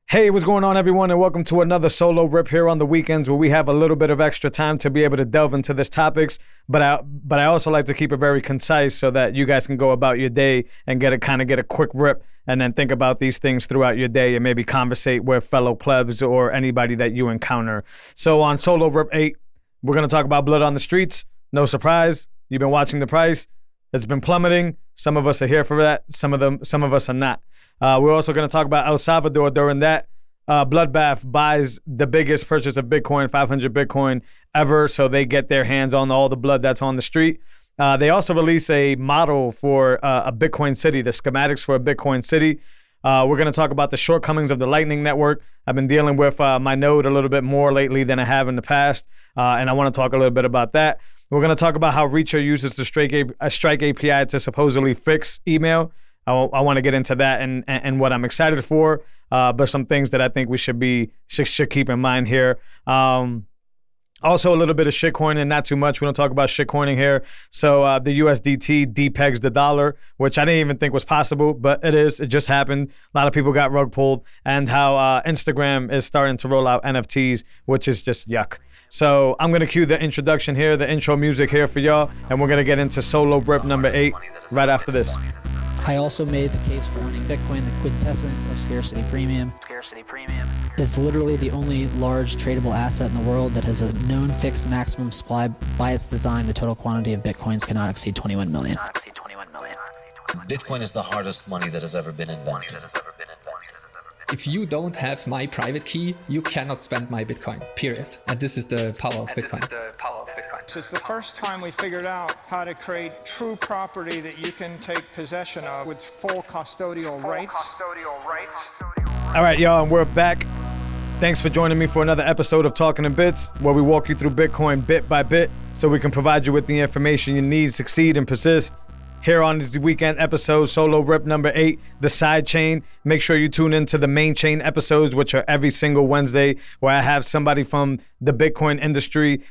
Hey, what's going on, everyone, and welcome to another solo rip here on the weekends where we have a little bit of extra time to be able to delve into these topics. But I also like to keep it very concise so that you guys can go about your day and get a quick rip and then think about these things throughout your day and maybe conversate with fellow plebs or anybody that you encounter. So on Solo Rip 8, we're going to talk about blood on the streets. No surprise. You've been watching the price. It's been plummeting. Some of us are here for that. Some of us are not. We're also going to talk about El Salvador during that bloodbath buys the biggest purchase of Bitcoin, 500 Bitcoin ever, so they get their hands on all the blood that's on the street. They also release a model for a Bitcoin city, the schematics for a Bitcoin city. We're going to talk about the shortcomings of the Lightning Network. I've been dealing with my node a little bit more lately than I have in the past, and I want to talk a little bit about that. We're going to talk about how Reacher uses the Strike API to supposedly fix email. I want to get into that and what I'm excited for, but some things that I think we should keep in mind here. Also, a little bit of shitcoining, not too much. We don't talk about shitcoining here. So the USDT depegs the dollar, which I didn't even think was possible, but it is. It just happened. A lot of people got rug pulled, and how Instagram is starting to roll out NFTs, which is just yuck. So I'm going to cue the introduction here, the intro music here for y'all, and we're going to get into solo rip number 8 right after this. I also made the case for owning Bitcoin, the quintessence of scarcity premium. It's literally the only large tradable asset in the world that has a known fixed maximum supply. By its design, the total quantity of Bitcoins cannot exceed 21 million. Bitcoin is the hardest money that has ever been invented. If you don't have my private key, you cannot spend my Bitcoin, period. And this is the power of Bitcoin. It's the first time we figured out how to create true property that you can take possession of with full custodial rights. All right, y'all, and we're back. Thanks for joining me for another episode of Talking in Bits, where we walk you through Bitcoin bit by bit so we can provide you with the information you need to succeed and persist. Here on this weekend episode, solo rip number 8, the side chain. Make sure you tune into the main chain episodes, which are every single Wednesday, where I have somebody from the Bitcoin industry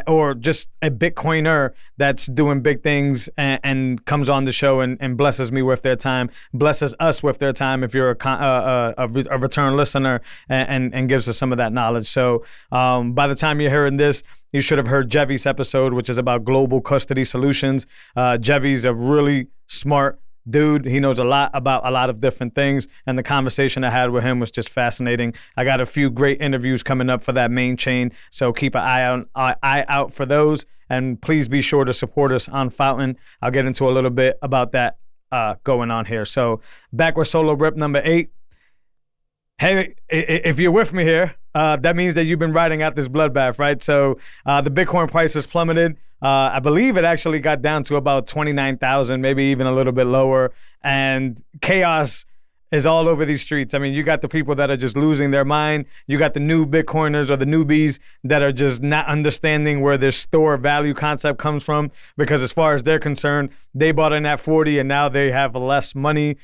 or just a Bitcoiner that's doing big things and comes on the show and blesses me with their time, blesses us with their time if you're a return listener and gives us some of that knowledge. So by the time you're hearing this, you should have heard Jevy's episode, which is about global custody solutions. Jevy's a really smart dude. He knows a lot about a lot of different things, and the conversation I had with him was just fascinating. I got a few great interviews coming up for that main chain, so keep an eye out for those, and please be sure to support us on Fountain. I'll get into a little bit about that going on here. So back with solo rip number 8. Hey, if you're with me here, that means that you've been riding out this bloodbath, right? So the Bitcoin price has plummeted. I believe it actually got down to about 29,000, maybe even a little bit lower. And chaos is all over these streets. I mean, you got the people that are just losing their mind. You got the new Bitcoiners or the newbies that are just not understanding where their store value concept comes from, because as far as they're concerned, they bought in at 40 and now they have less money.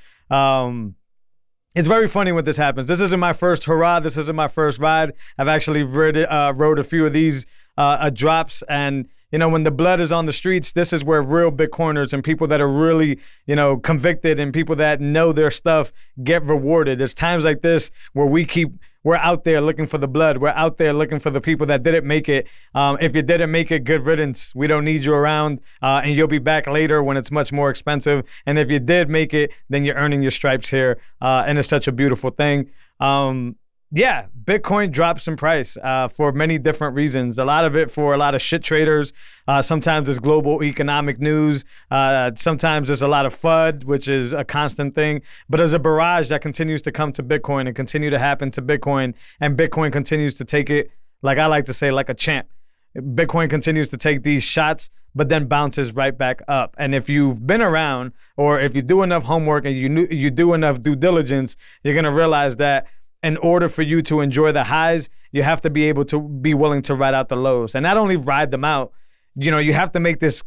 It's very funny when this happens. This isn't my first hurrah. This isn't my first ride. I've actually rode a few of these drops. And, you know, when the blood is on the streets, this is where real Bitcoiners and people that are really, you know, convicted and people that know their stuff get rewarded. It's times like this where we're out there looking for the blood. We're out there looking for the people that didn't make it. If you didn't make it, good riddance. We don't need you around, and you'll be back later when it's much more expensive. And if you did make it, then you're earning your stripes here, and it's such a beautiful thing. Yeah, Bitcoin drops in price for many different reasons. A lot of it for a lot of shit traders. Sometimes it's global economic news. Sometimes it's a lot of FUD, which is a constant thing. But there's a barrage that continues to come to Bitcoin and continue to happen to Bitcoin. And Bitcoin continues to take it, like I like to say, like a champ. Bitcoin continues to take these shots, but then bounces right back up. And if you've been around, or if you do enough homework and you do enough due diligence, you're going to realize that in order for you to enjoy the highs, you have to be able to be willing to ride out the lows. And not only ride them out, you know, you have to make this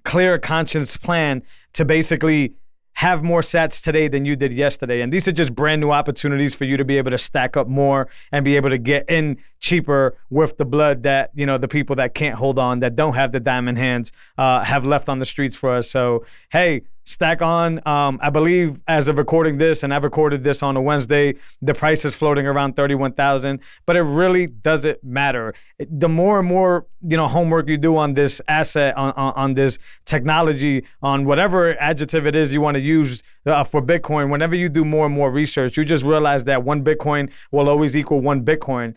clear conscience plan to basically have more sats today than you did yesterday. And these are just brand new opportunities for you to be able to stack up more and be able to get in cheaper with the blood that, you know, the people that can't hold on, that don't have the diamond hands, have left on the streets for us. So, hey, stack on. I believe as of recording this, and I've recorded this on a Wednesday, the price is floating around 31,000, but it really doesn't matter. The more and more, homework you do on this asset, on this technology, on whatever adjective it is you want to use for Bitcoin, whenever you do more and more research, you just realize that one Bitcoin will always equal one Bitcoin.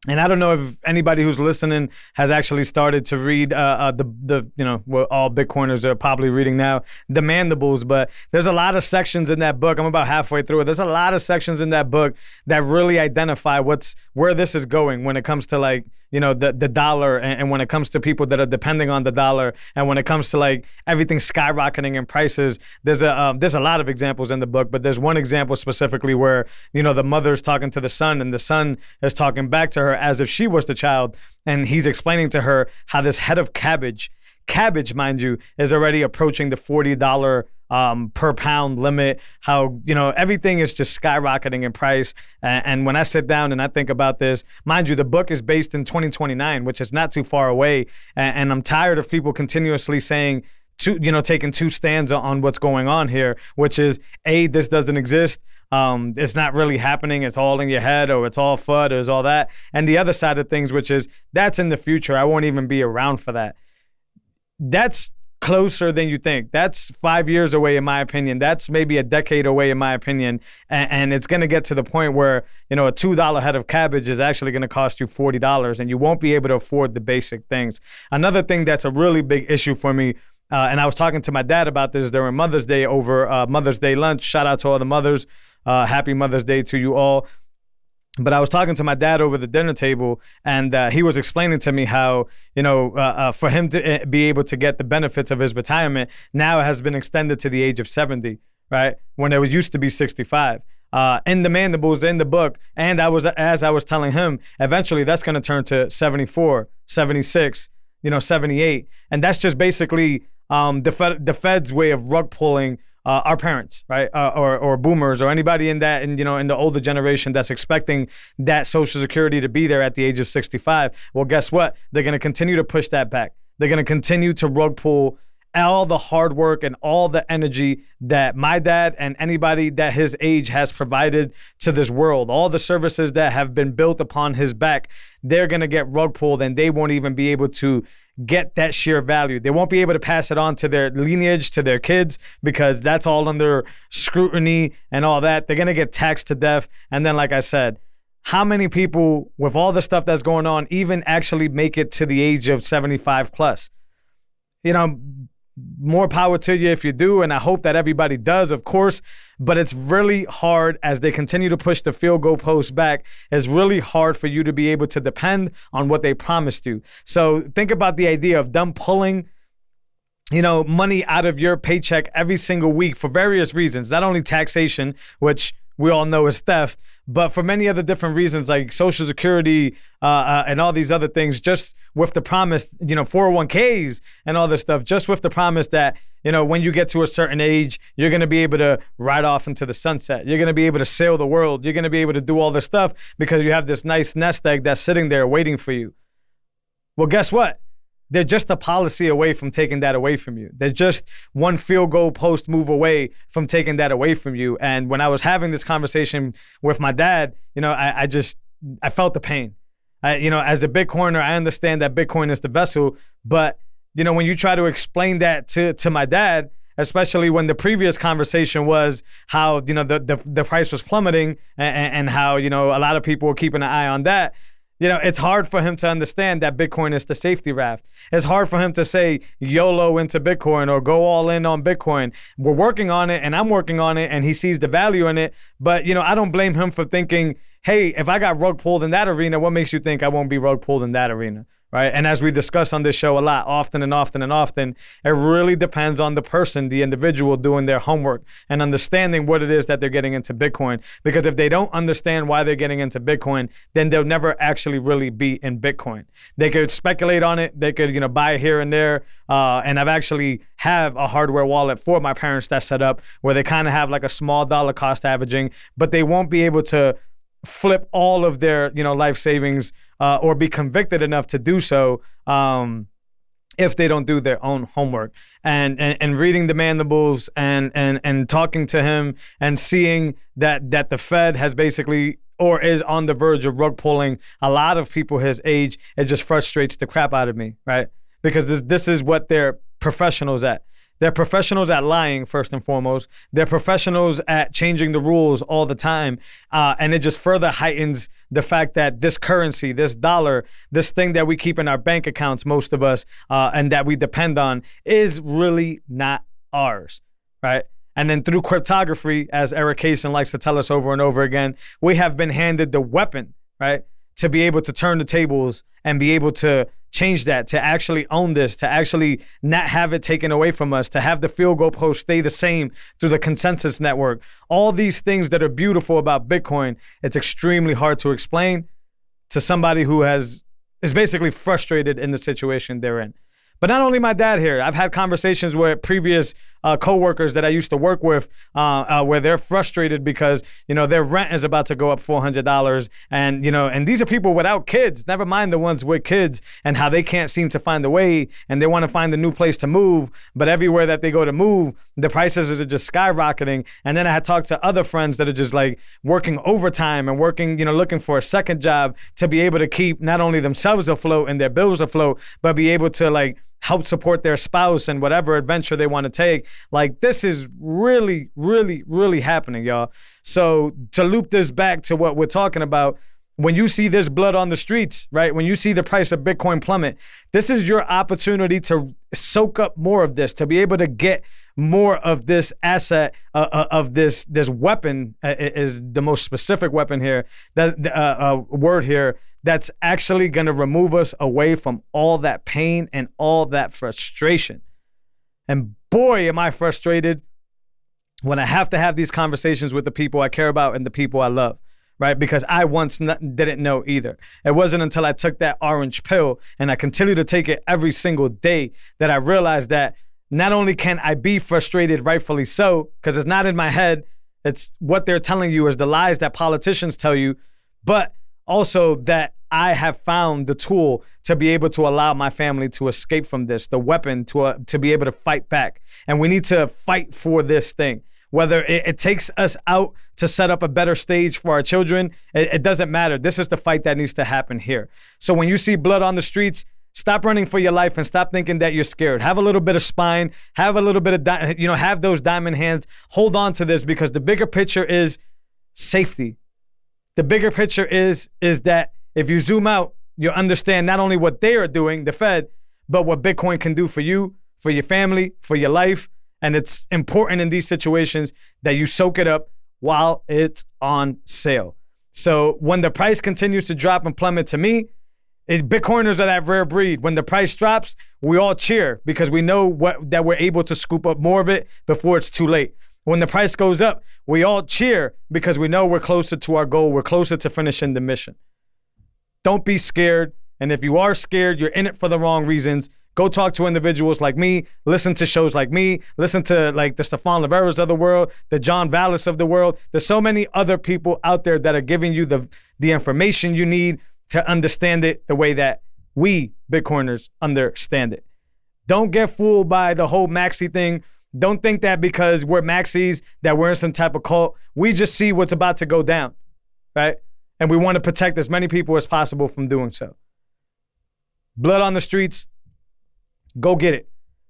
And I don't know if anybody who's listening has actually started to read what all Bitcoiners are probably reading now, The Mandibles, but there's a lot of sections in that book. I'm about halfway through it. There's a lot of sections in that book that really identify where this is going when it comes to the dollar, and when it comes to people that are depending on the dollar, and when it comes to everything skyrocketing in prices. There's a lot of examples in the book, but there's one example specifically where the mother's talking to the son, and the son is talking back to her as if she was the child, and he's explaining to her how this head of cabbage, mind you, is already approaching the $40 per pound limit, how everything is just skyrocketing in price. And when I sit down and I think about this, mind you, the book is based in 2029, which is not too far away, and I'm tired of people continuously saying taking two stands on what's going on here, which is this doesn't exist. It's not really happening. It's all in your head, or it's all FUD, or it's all that. And the other side of things, which is that's in the future. I won't even be around for that. That's closer than you think. That's 5 years away, in my opinion. That's maybe a decade away, in my opinion. And it's going to get to the point where, a $2 head of cabbage is actually going to cost you $40, and you won't be able to afford the basic things. Another thing that's a really big issue for me, and I was talking to my dad about this during Mother's Day over Mother's Day lunch. Shout out to all the mothers. Happy Mother's Day to you all. But I was talking to my dad over the dinner table, and he was explaining to me how, for him to be able to get the benefits of his retirement now has been extended to the age of 70, right? When it used to be 65. In the Mandibles, in the book, and as I was telling him, eventually that's going to turn to 74, 76, 78. And that's just basically the Fed's way of rug pulling our parents, right, or boomers, or anybody in that, in the older generation that's expecting that Social Security to be there at the age of 65. Well, guess what? They're going to continue to push that back. They're going to continue to rug pull all the hard work and all the energy that my dad and anybody that his age has provided to this world, all the services that have been built upon his back. They're going to get rug pulled, and they won't even be able to get that sheer value. They won't be able to pass it on to their lineage, to their kids, because that's all under scrutiny and all that. They're going to get taxed to death. And then, like I said, how many people with all the stuff that's going on even actually make it to the age of 75 plus? More power to you if you do, and I hope that everybody does, of course, but it's really hard as they continue to push the field goal post back. It's really hard for you to be able to depend on what they promised you. So think about the idea of them pulling money out of your paycheck every single week for various reasons, not only taxation, which we all know is theft, but for many other different reasons like Social Security and all these other things, just with the promise, 401ks and all this stuff, just with the promise that, when you get to a certain age, you're going to be able to ride off into the sunset. You're going to be able to sail the world. You're going to be able to do all this stuff because you have this nice nest egg that's sitting there waiting for you. Well, guess what? They're just a policy away from taking that away from you. They're just one field goal post move away from taking that away from you. And when I was having this conversation with my dad, I felt the pain. As a Bitcoiner, I understand that Bitcoin is the vessel, but when you try to explain that to my dad, especially when the previous conversation was how, the price was plummeting and how, a lot of people were keeping an eye on that. It's hard for him to understand that Bitcoin is the safety raft. It's hard for him to say YOLO into Bitcoin or go all in on Bitcoin. We're working on it, and I'm working on it, and he sees the value in it. But, I don't blame him for thinking, hey, if I got rug pulled in that arena, what makes you think I won't be rug pulled in that arena? Right? And as we discuss on this show a lot, often, it really depends on the person, the individual doing their homework and understanding what it is that they're getting into Bitcoin. Because if they don't understand why they're getting into Bitcoin, then they'll never actually really be in Bitcoin. They could speculate on it. They could, buy here and there. And I've actually have a hardware wallet for my parents that's set up where they kind of have like a small dollar cost averaging, but they won't be able to flip all of their, life savings or be convicted enough to do so if they don't do their own homework. And reading the mandibles and talking to him and seeing that the Fed has basically or is on the verge of rug pulling a lot of people his age, it just frustrates the crap out of me, right? Because this is what they're professionals at. They're professionals at lying, first and foremost. They're professionals at changing the rules all the time. And it just further heightens the fact that this currency, this dollar, this thing that we keep in our bank accounts, most of us, and that we depend on, is really not ours, right? And then through cryptography, as Eric Kaysen likes to tell us over and over again, we have been handed the weapon, right, to be able to turn the tables and be able to change that, to actually own this, to actually not have it taken away from us, to have the field goal post stay the same through the consensus network. All these things that are beautiful about Bitcoin, it's extremely hard to explain to somebody who is basically frustrated in the situation they're in. But not only my dad here, I've had conversations with previous coworkers that I used to work with where they're frustrated because, their rent is about to go up $400. And these are people without kids, never mind the ones with kids and how they can't seem to find a way and they want to find a new place to move. But everywhere that they go to move, the prices are just skyrocketing. And then I had talked to other friends that are just like working overtime and working, looking for a second job to be able to keep not only themselves afloat and their bills afloat, but be able to help support their spouse and whatever adventure they want to take. This is really, really, really happening, y'all. So to loop this back to what we're talking about, when you see this blood on the streets, right? When you see the price of Bitcoin plummet, this is your opportunity to soak up more of this, to be able to get more of this asset, of this weapon is the most specific weapon here, that word here, that's actually going to remove us away from all that pain and all that frustration. And boy, am I frustrated when I have to have these conversations with the people I care about and the people I love, right? Because I once didn't know either. It wasn't until I took that orange pill and I continue to take it every single day that I realized that not only can I be frustrated, rightfully so, because it's not in my head, it's what they're telling you is the lies that politicians tell you, but also that I have found the tool to be able to allow my family to escape from this, the weapon to be able to fight back. And we need to fight for this thing. Whether it takes us out to set up a better stage for our children, it doesn't matter. This is the fight that needs to happen here. So when you see blood on the streets, stop running for your life and stop thinking that you're scared. Have a little bit of spine, have a little bit of, have those diamond hands. Hold on to this because the bigger picture is safety. The bigger picture is that if you zoom out, you'll understand not only what they are doing, the Fed, but what Bitcoin can do for you, for your family, for your life. And it's important in these situations that you soak it up while it's on sale. So when the price continues to drop and plummet, to me, Bitcoiners are that rare breed. When the price drops, we all cheer because we know that we're able to scoop up more of it before it's too late. When the price goes up, we all cheer because we know we're closer to our goal. We're closer to finishing the mission. Don't be scared. And if you are scared, you're in it for the wrong reasons. Go talk to individuals like me. Listen to shows like me. Listen to the Stefan Liveras of the world, the John Vallis of the world. There's so many other people out there that are giving you the information you need to understand it the way that we Bitcoiners understand it. Don't get fooled by the whole maxi thing. Don't think that because we're maxis that we're in some type of cult. We just see what's about to go down, right? And we want to protect as many people as possible from doing so. Blood on the streets, go get it.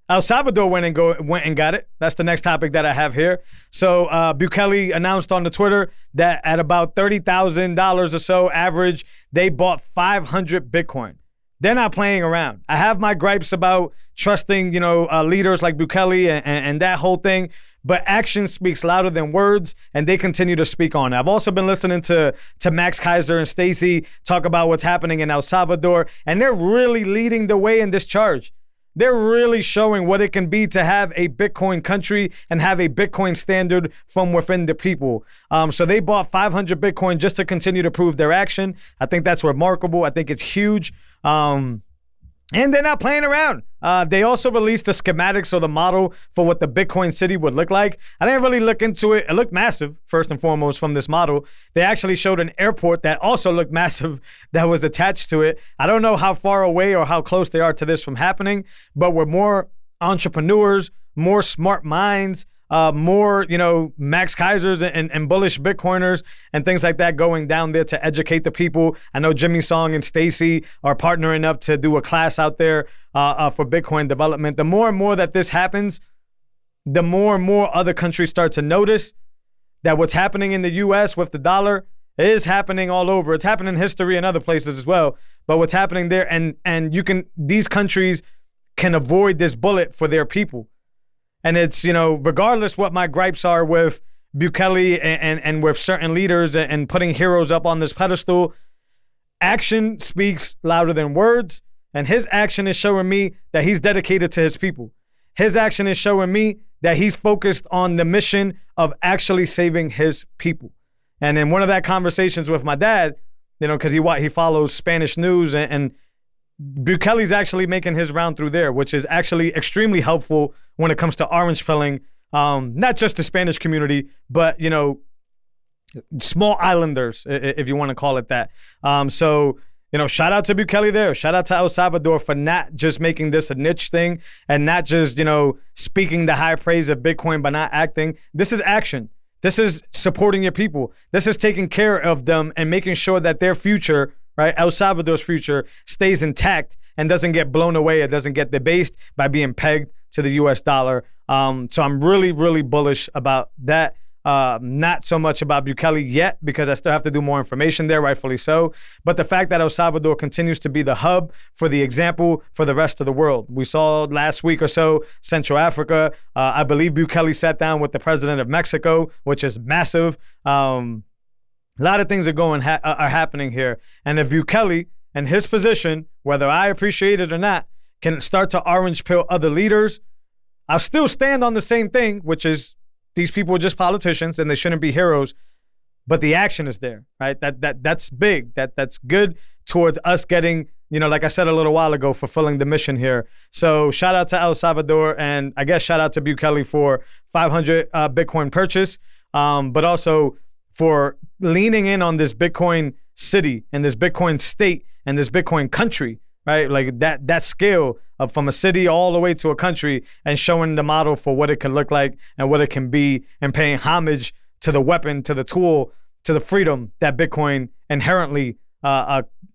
El Salvador went and got it. That's the next topic that I have here. So Bukele announced on the Twitter that at about $30,000 or so average, they bought 500 Bitcoin. They're not playing around. I have my gripes about trusting, leaders like Bukele and that whole thing, but action speaks louder than words, and they continue to speak on it. I've also been listening to Max Kaiser and Stacy talk about what's happening in El Salvador, and they're really leading the way in this charge. They're really showing what it can be to have a Bitcoin country and have a Bitcoin standard from within the people. So they bought 500 Bitcoin just to continue to prove their action. I think that's remarkable. I think it's huge. And they're not playing around. They also released the schematics or the model for what the Bitcoin city would look like. I didn't really look into it. It looked massive, first and foremost, from this model. They actually showed an airport that also looked massive that was attached to it. I don't know how far away or how close they are to this from happening, but with more entrepreneurs, more smart minds, more, Max Kaisers and bullish Bitcoiners and things like that going down there to educate the people. I know Jimmy Song and Stacy are partnering up to do a class out there for Bitcoin development. The more and more that this happens, the more and more other countries start to notice that what's happening in the U.S. with the dollar is happening all over. It's happening in history and other places as well. But what's happening there, and these countries can avoid this bullet for their people. And it's, regardless what my gripes are with Bukele and with certain leaders and putting heroes up on this pedestal, action speaks louder than words. And his action is showing me that he's dedicated to his people. His action is showing me that he's focused on the mission of actually saving his people. And in one of that conversations with my dad, because he follows Spanish news and Bukele's actually making his round through there, which is actually extremely helpful when it comes to orange pilling, not just the Spanish community, but, small islanders, if you want to call it that. So, shout out to Bukele there. Shout out to El Salvador for not just making this a niche thing and not just, speaking the high praise of Bitcoin but not acting. This is action. This is supporting your people. This is taking care of them and making sure that their future, right, El Salvador's future, stays intact and doesn't get blown away. It doesn't get debased by being pegged to the US dollar. So I'm really, really bullish about that. Not so much about Bukele yet because I still have to do more information there, rightfully so. But the fact that El Salvador continues to be the hub for the example for the rest of the world. We saw last week or so, Central Africa. I believe Bukele sat down with the president of Mexico, which is massive. A lot of things are happening here. And if Bukele and his position, whether I appreciate it or not, can start to orange pill other leaders, I'll still stand on the same thing, which is these people are just politicians and they shouldn't be heroes, but the action is there, right? That's big. That's good towards us getting, like I said a little while ago, fulfilling the mission here. So shout out to El Salvador, and I guess shout out to Bukele for 500 Bitcoin purchase, but also for leaning in on this Bitcoin city and this Bitcoin state and this Bitcoin country, right? Like that scale of from a city all the way to a country and showing the model for what it can look like and what it can be and paying homage to the weapon, to the tool, to the freedom that Bitcoin inherently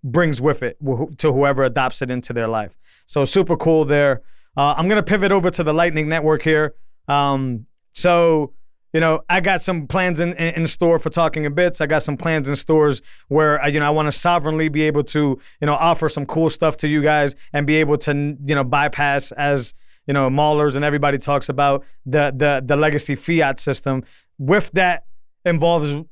brings with it to whoever adopts it into their life. So super cool there. I'm going to pivot over to the Lightning Network here. I got some plans in store for Talking in Bits. I got some plans in stores where, I want to sovereignly be able to, offer some cool stuff to you guys and be able to, bypass, as, Maulers and everybody talks about, the legacy fiat system. With that involves,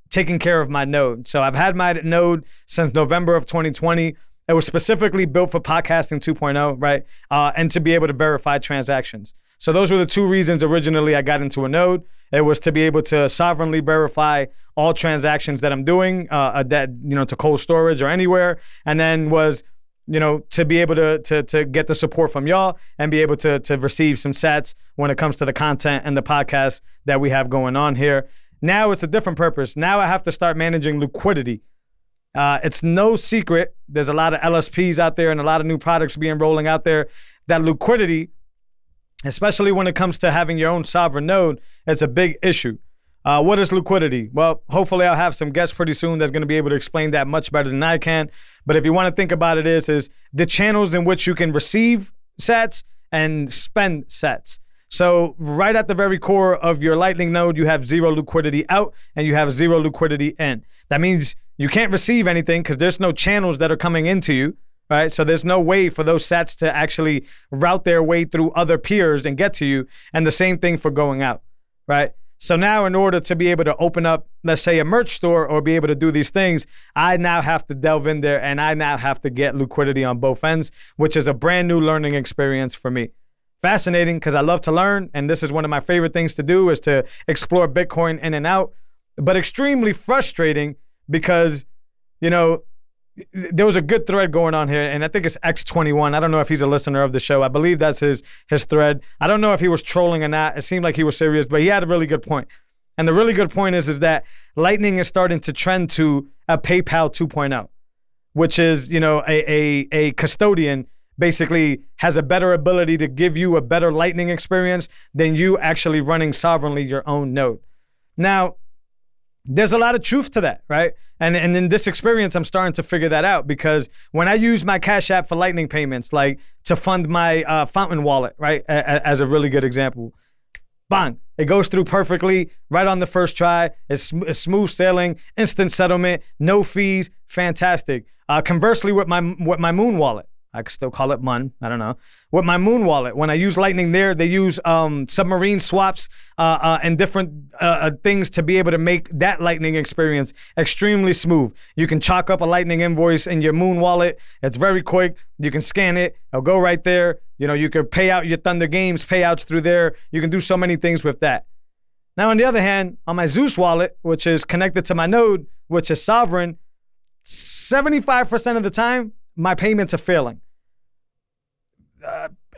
taking care of my node. So I've had my node since November of 2020. It was specifically built for podcasting 2.0, right? And to be able to verify transactions. So those were the two reasons originally I got into a node. It was to be able to sovereignly verify all transactions that I'm doing, to cold storage or anywhere. And then was, to be able to get the support from y'all and be able to receive some sats when it comes to the content and the podcast that we have going on here. Now it's a different purpose. Now I have to start managing liquidity. It's no secret. There's a lot of LSPs out there and a lot of new products being rolling out there. That liquidity, especially when it comes to having your own sovereign node, it's a big issue. What is liquidity? Well, hopefully I'll have some guests pretty soon that's going to be able to explain that much better than I can. But if you want to think about it is the channels in which you can receive sats and spend sats. So right at the very core of your Lightning node, you have zero liquidity out and you have zero liquidity in. That means you can't receive anything because there's no channels that are coming into you. Right, so there's no way for those sats to actually route their way through other peers and get to you. And the same thing for going out, right? So now in order to be able to open up, let's say, a merch store or be able to do these things, I now have to delve in there and I now have to get liquidity on both ends, which is a brand new learning experience for me. Fascinating because I love to learn. And this is one of my favorite things to do is to explore Bitcoin in and out, but extremely frustrating because, there was a good thread going on here, and I think it's X21. I don't know if he's a listener of the show. I believe that's his thread. I don't know if he was trolling or not. It seemed like he was serious, but he had a really good point. And the really good point is that Lightning is starting to trend to a PayPal 2.0, which is, a custodian basically has a better ability to give you a better Lightning experience than you actually running sovereignly your own node. Now, there's a lot of truth to that, right? And in this experience, I'm starting to figure that out, because when I use my Cash App for Lightning payments, like to fund my Fountain wallet, right, as a really good example, bang, it goes through perfectly right on the first try. It's smooth sailing, instant settlement, no fees, fantastic. Conversely, with my Moon wallet, I could still call it Mun, I don't know. With my Moon wallet, when I use Lightning there, they use submarine swaps and different things to be able to make that Lightning experience extremely smooth. You can chalk up a Lightning invoice in your Moon wallet. It's very quick. You can scan it. It'll go right there. You can pay out your Thunder Games payouts through there. You can do so many things with that. Now, on the other hand, on my Zeus wallet, which is connected to my node, which is sovereign, 75% of the time, my payments are failing.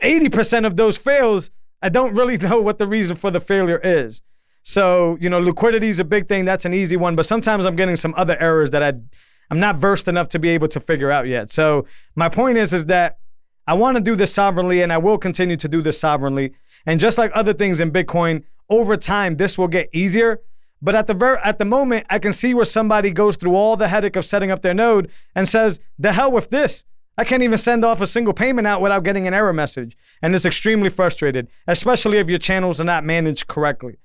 80% of those fails, I don't really know what the reason for the failure is. So, liquidity is a big thing. That's an easy one. But sometimes I'm getting some other errors that I'm not versed enough to be able to figure out yet. So my point is that I want to do this sovereignly, and I will continue to do this sovereignly. And just like other things in Bitcoin, over time, this will get easier. But at the moment, I can see where somebody goes through all the headache of setting up their node and says, the hell with this. I can't even send off a single payment out without getting an error message. And it's extremely frustrated, especially if your channels are not managed correctly.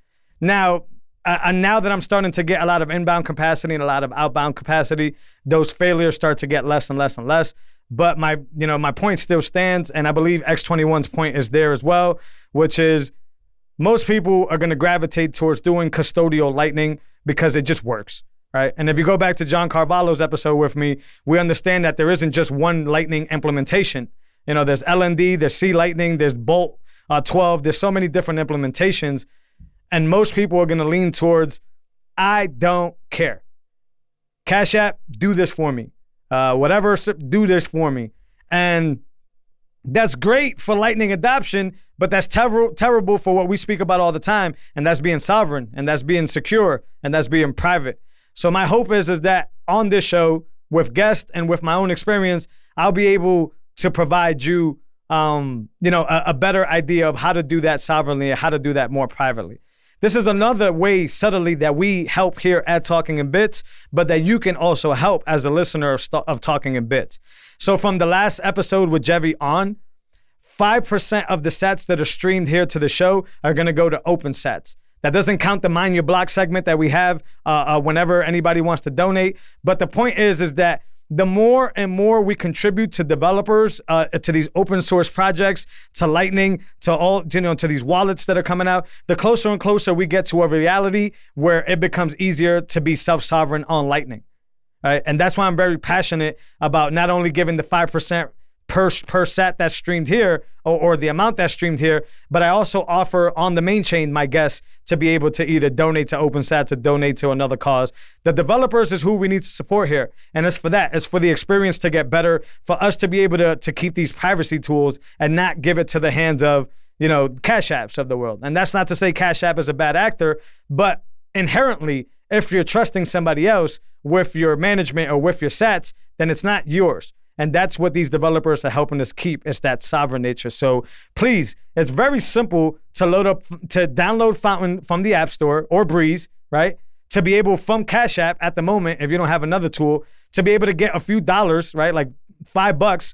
Now that I'm starting to get a lot of inbound capacity and a lot of outbound capacity, those failures start to get less and less and less. But my point still stands, and I believe X21's point is there as well, which is most people are going to gravitate towards doing custodial Lightning because it just works. Right. And if you go back to John Carvalho's episode with me, we understand that there isn't just one Lightning implementation. There's LND, there's C Lightning, there's Bolt 12. There's so many different implementations. And most people are going to lean towards, I don't care. Cash App, do this for me. Whatever, do this for me. And that's great for Lightning adoption, but that's terrible for what we speak about all the time. And that's being sovereign, and that's being secure, and that's being private. So my hope is that on this show, with guests and with my own experience, I'll be able to provide you, a better idea of how to do that sovereignly and how to do that more privately. This is another way subtly that we help here at Talking in Bits, but that you can also help as a listener of Talking in Bits. So from the last episode with Jevy on, 5% of the sats that are streamed here to the show are going to go to open sats. That doesn't count the Mind Your Block segment that we have whenever anybody wants to donate. But the point is that the more and more we contribute to developers, to these open source projects, to Lightning, to all, to these wallets that are coming out, the closer and closer we get to a reality where it becomes easier to be self-sovereign on Lightning. Right? And that's why I'm very passionate about not only giving the 5% per sat that's streamed here, or the amount that's streamed here, but I also offer on the main chain my guests to be able to either donate to OpenSat, to donate to another cause. The developers is who we need to support here. And it's for that. It's for the experience to get better, for us to be able to keep these privacy tools and not give it to the hands of, Cash Apps of the world. And that's not to say Cash App is a bad actor, but inherently, if you're trusting somebody else with your management or with your sats, then it's not yours. And that's what these developers are helping us keep. It's that sovereign nature. So please, it's very simple to download Fountain from the App Store or Breeze, right? To be able, from Cash App at the moment, if you don't have another tool, to be able to get a few dollars, right? Like $5,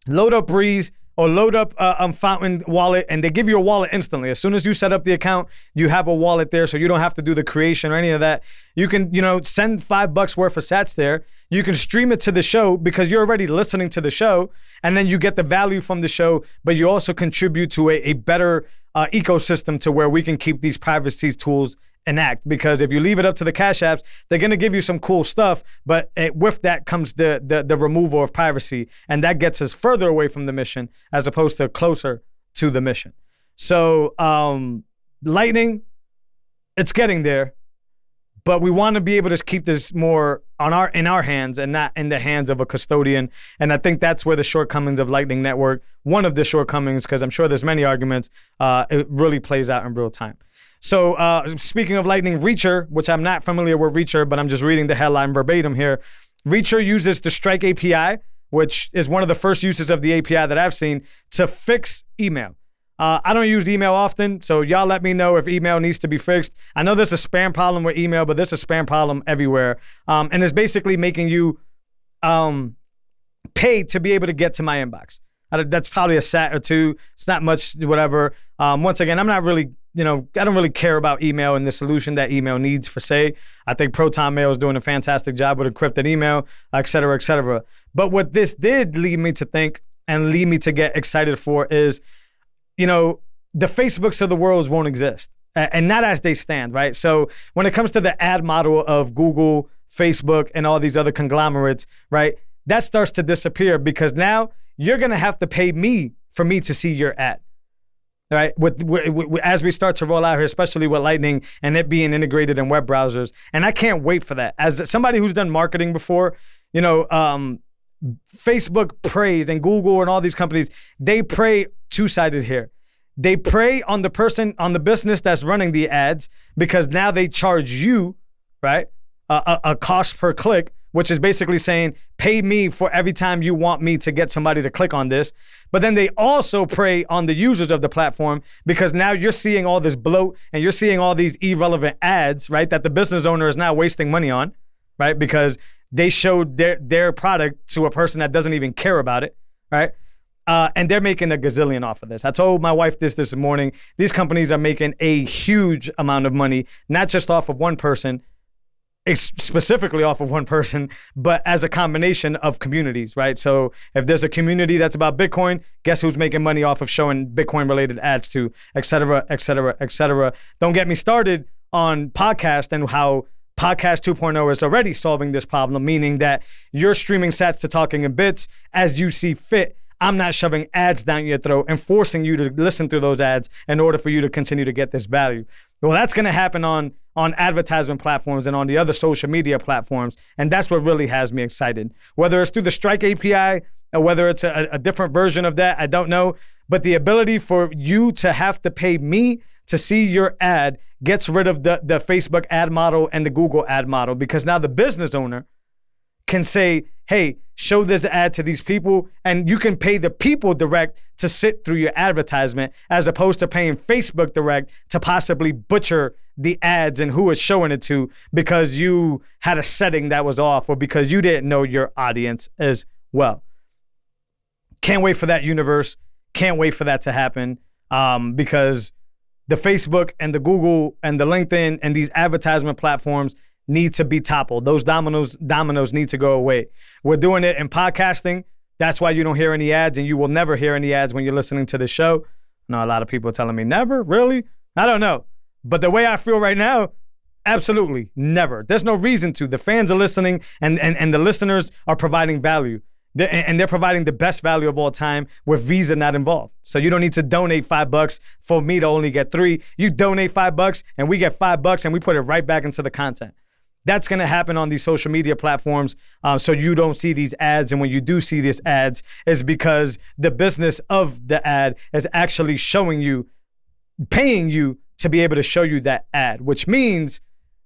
load up Breeze or load up Fountain wallet, and they give you a wallet instantly. As soon as you set up the account, you have a wallet there, so you don't have to do the creation or any of that. You can, send $5 worth of sats there. You can stream it to the show because you're already listening to the show, and then you get the value from the show, but you also contribute to a better ecosystem to where we can keep these privacy tools enact. Because if you leave it up to the Cash Apps, they're going to give you some cool stuff, but with that comes the removal of privacy, and that gets us further away from the mission as opposed to closer to the mission. So Lightning, it's getting there, but we want to be able to keep this more in our hands and not in the hands of a custodian. And I think that's where the shortcomings of Lightning Network, one of the shortcomings, because I'm sure there's many arguments, it really plays out in real time. So speaking of Lightning Reacher, which I'm not familiar with Reacher, but I'm just reading the headline verbatim here. Reacher uses the Strike API, which is one of the first uses of the API that I've seen, to fix email. I don't use email often, so y'all let me know if email needs to be fixed. I know there's a spam problem with email, but there's a spam problem everywhere. And it's basically making you pay to be able to get to my inbox. That's probably a sat or two. It's not much, whatever. Once again, I'm not really, I don't really care about email and the solution that email needs for say. I think Proton Mail is doing a fantastic job with encrypted email, et cetera, et cetera. But what this did lead me to think and lead me to get excited for is, the Facebooks of the world won't exist, and not as they stand, right? So when it comes to the ad model of Google, Facebook, and all these other conglomerates, right, that starts to disappear because now you're going to have to pay me for me to see your ad, right? As we start to roll out here, especially with Lightning and it being integrated in web browsers. And I can't wait for that. As somebody who's done marketing before, Facebook prays and Google and all these companies, they pray two-sided here. They prey on the person, on the business that's running the ads, because now they charge you, right, a cost per click, which is basically saying, pay me for every time you want me to get somebody to click on this. But then they also prey on the users of the platform, because now you're seeing all this bloat and you're seeing all these irrelevant ads, right, that the business owner is now wasting money on, right, because they showed their product to a person that doesn't even care about it, right? And they're making a gazillion off of this. I told my wife this morning. These companies are making a huge amount of money, not just off of one person, specifically off of one person, but as a combination of communities, right? So if there's a community that's about Bitcoin, guess who's making money off of showing Bitcoin-related ads to, et cetera, et cetera, et cetera. Don't get me started on podcast and how Podcast 2.0 is already solving this problem, meaning that you're streaming sats to Talking in Bits as you see fit. I'm not shoving ads down your throat and forcing you to listen through those ads in order for you to continue to get this value. Well, that's going to happen on advertisement platforms and on the other social media platforms, and that's what really has me excited. Whether it's through the Strike API or whether it's a different version of that, I don't know. But the ability for you to have to pay me to see your ad gets rid of the Facebook ad model and the Google ad model, because now the business owner can say, hey, show this ad to these people, and you can pay the people direct to sit through your advertisement, as opposed to paying Facebook direct to possibly butcher the ads and who it's showing it to because you had a setting that was off or because you didn't know your audience as well. Can't wait for that universe. Can't wait for that to happen, because the Facebook and the Google and the LinkedIn and these advertisement platforms need to be toppled. Those dominoes need to go away. We're doing it in podcasting. That's why you don't hear any ads, and you will never hear any ads when you're listening to the show. I know a lot of people are telling me, never? Really? I don't know. But the way I feel right now, absolutely never. There's no reason to. The fans are listening, and the listeners are providing value. And they're providing the best value of all time with Visa not involved. So you don't need to donate $5 for me to only get $3. You donate $5 and we get $5 and we put it right back into the content. That's going to happen on these social media platforms, so you don't see these ads. And when you do see these ads, it's because the business of the ad is actually paying you to be able to show you that ad, which means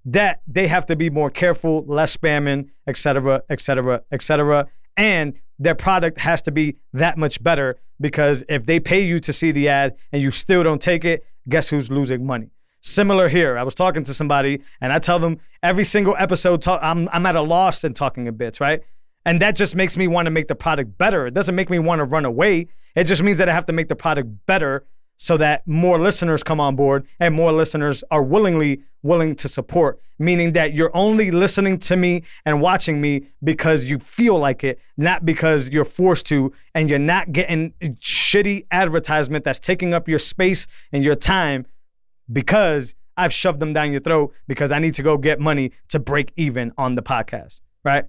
that they have to be more careful, less spamming, et cetera, et cetera, et cetera. And their product has to be that much better, because if they pay you to see the ad and you still don't take it, guess who's losing money? Similar here. I was talking to somebody and I tell them every single episode, I'm at a loss in Talking in Bits, right? And that just makes me want to make the product better. It doesn't make me want to run away. It just means that I have to make the product better so that more listeners come on board and more listeners are willing to support, meaning that you're only listening to me and watching me because you feel like it, not because you're forced to, and you're not getting shitty advertisement that's taking up your space and your time because I've shoved them down your throat because I need to go get money to break even on the podcast, right?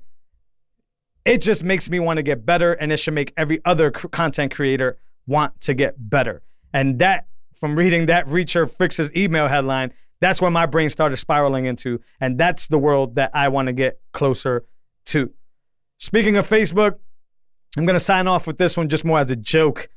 It just makes me want to get better, and it should make every other content creator want to get better. And that, from reading that Reacher Fixes Email headline, That's where my brain started spiraling into. And that's the world that I want to get closer to. Speaking of Facebook, I'm going to sign off with this one just more as a joke.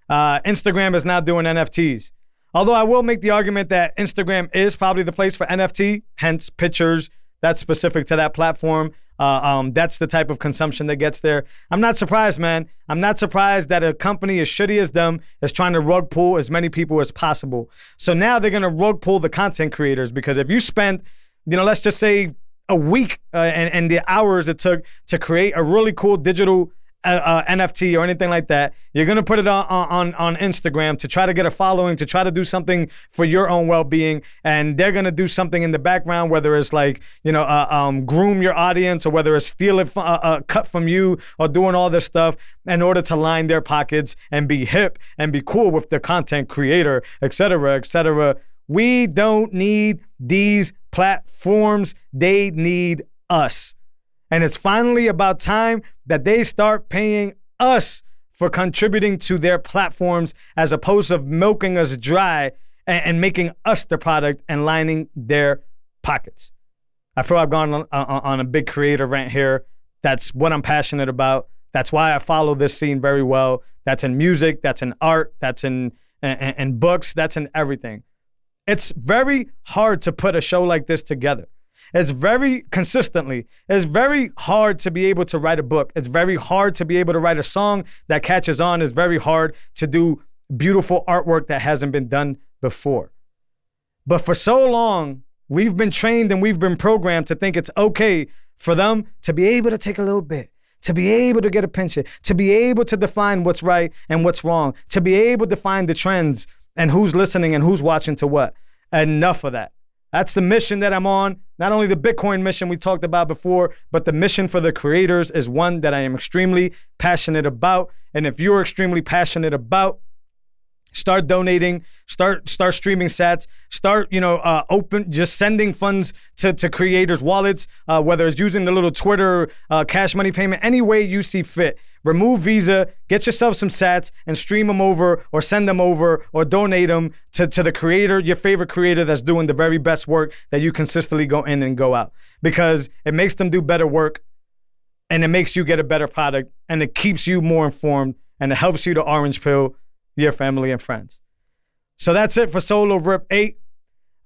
Instagram is now doing NFTs. Although I will make the argument that Instagram is probably the place for NFT, hence pictures. That's specific to that platform. That's the type of consumption that gets there. I'm not surprised, man. I'm not surprised that a company as shitty as them is trying to rug pull as many people as possible. So now they're going to rug pull the content creators, because if you spend, let's just say a week and the hours it took to create a really cool digital NFT or anything like that, you're going to put it on Instagram to try to get a following, to try to do something for your own well-being. And they're going to do something in the background, whether it's like, groom your audience, or whether it's steal a cut from you, or doing all this stuff in order to line their pockets and be hip and be cool with the content creator, et cetera, et cetera. We don't need these platforms. They need us. And it's finally about time that they start paying us for contributing to their platforms, as opposed to milking us dry and making us the product and lining their pockets. I feel I've gone on a big creator rant here. That's what I'm passionate about. That's why I follow this scene very well. That's in music, that's in art, that's in books, that's in everything. It's very hard to put a show like this together. It's very hard to be able to write a book. It's very hard to be able to write a song that catches on. It's very hard to do beautiful artwork that hasn't been done before. But for so long, we've been trained and we've been programmed to think it's okay for them to be able to take a little bit, to be able to get a pension, to be able to define what's right and what's wrong, to be able to find the trends and who's listening and who's watching to what. Enough of that. That's the mission that I'm on. Not only the Bitcoin mission we talked about before, but the mission for the creators is one that I am extremely passionate about. And if you're extremely passionate about, start donating, start streaming sats, start, just sending funds to creators' wallets, whether it's using the little Twitter cash money payment, any way you see fit. Remove Visa, get yourself some sats and stream them over, or send them over, or donate them to the creator, your favorite creator that's doing the very best work that you consistently go in and go out. Because it makes them do better work, and it makes you get a better product, and it keeps you more informed, and it helps you to orange pill your family and friends. So that's it for Solo Rip 8.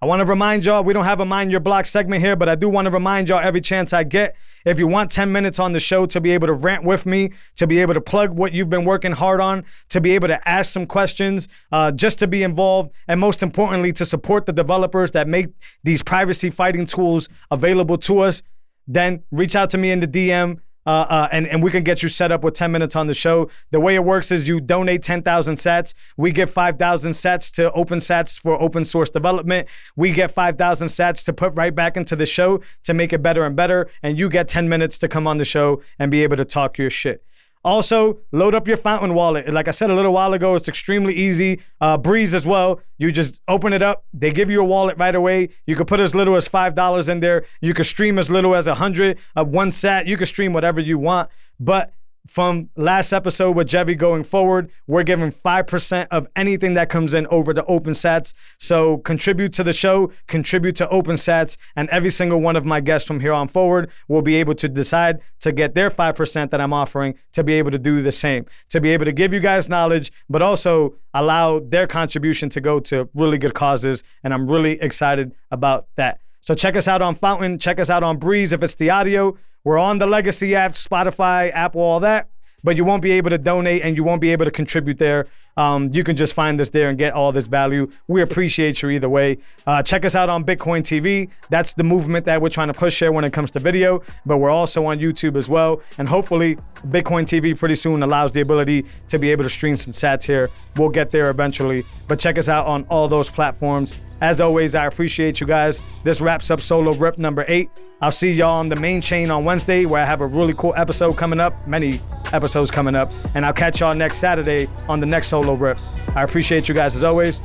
I want to remind y'all, we don't have a Mind Your Block segment here, but I do want to remind y'all every chance I get, if you want 10 minutes on the show to be able to rant with me, to be able to plug what you've been working hard on, to be able to ask some questions, just to be involved, and most importantly, to support the developers that make these privacy fighting tools available to us, then reach out to me in the DM. And we can get you set up with 10 minutes on the show. The way it works is you donate 10,000 sats. We get 5,000 sats to Open Sats for open source development. We get 5,000 sats to put right back into the show to make it better and better. And you get 10 minutes to come on the show and be able to talk your shit. Also, load up your Fountain wallet. Like I said a little while ago, it's extremely easy. Breeze as well. You just open it up. They give you a wallet right away. You can put as little as $5 in there. You can stream as little as 100, one sat. You can stream whatever you want. But from last episode with Jevy going forward, we're giving 5% of anything that comes in over to Open Sats. So contribute to the show, contribute to Open Sats, and every single one of my guests from here on forward will be able to decide to get their 5% that I'm offering to be able to do the same, to be able to give you guys knowledge, but also allow their contribution to go to really good causes. And I'm really excited about that. So check us out on Fountain, check us out on Breeze if it's the audio. We're on the legacy apps, Spotify, Apple, all that, but you won't be able to donate and you won't be able to contribute there. You can just find us there and get all this value. We appreciate you either way. Check us out on Bitcoin TV. That's the movement that we're trying to push here when it comes to video, but we're also on YouTube as well. And hopefully Bitcoin TV pretty soon allows the ability to be able to stream some sats here. We'll get there eventually, but check us out on all those platforms. As always, I appreciate you guys. This wraps up Solo Rip number 8. I'll see y'all on the main chain on Wednesday, where I have a really cool episode coming up, many episodes coming up, and I'll catch y'all next Saturday on the next Solo Rip. I appreciate you guys as always.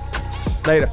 Later.